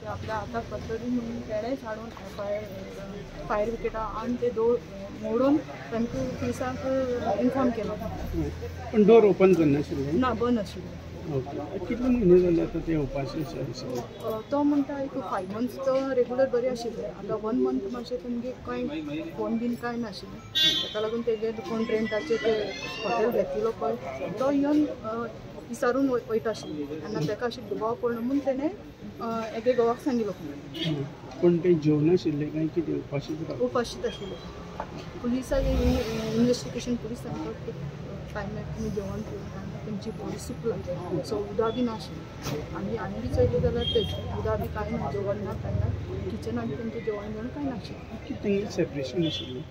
आपल्या आता पद्धतीने तेणेच हाडून फायर विकेटा आणि ते डोर मोडून तांकां पुलिसांक इन्फॉर्म केलो. पण डोर ओपन करनाशिल्ले ना, बंद आशिल्ले. कितले म्हयने जाले आतां ते उपाशी तो म्हणटा एक 5 months तो रेगुलर बरे आशिल्ले. आतां 1 month मातशें तांगे कांय फोन बीन कांय नाशिल्ले. ताका लागून तेगे कोण रेंटाचे ते हॉटेल घेतिल्लो पळय तो येवन विचारून वयता आशिल्ले आनी ताका अशें दुबाव पडलो म्हूण तेणें एगे घोवाक सांगिल्लो. पण ते जेवनाशिल्ले काय कितें उपाशीच आशिल्ले. पुलिसांक इन्वेस्टिगेशन पुलीस सांगता टायमार तुमी जेवण केलें तेंची बॉडी सुकला सो उदक बी नाशिल्लें आनी बी चोयलें जाल्यार तेच उदक बी कांय ना, जेवण ना कांय ना. किचनान तेंचें जेवण जेवण कांय नाशिल्लें. तेंगे सेपरेशन आशिल्लें.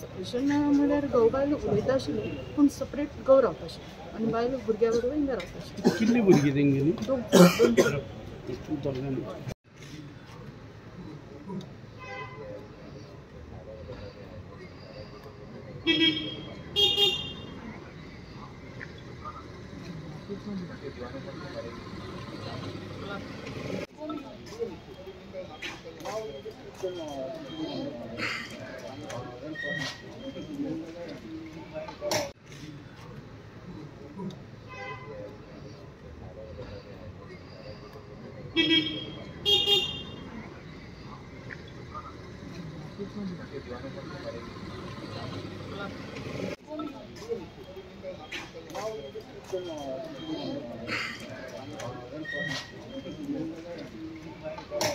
सेपरेशन म्हळ्यार घोव बायल उलयता आशिल्ले पूण सेपरेट घोव रावता आशिल्ले आनी बायल भुरग्या बरोबर हिंगा रावता आशिल्ली. कितली भुरगीं तेंगेली? दोन.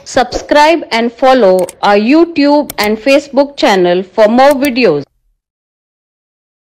Subscribe and follow our YouTube and Facebook channel for more videos.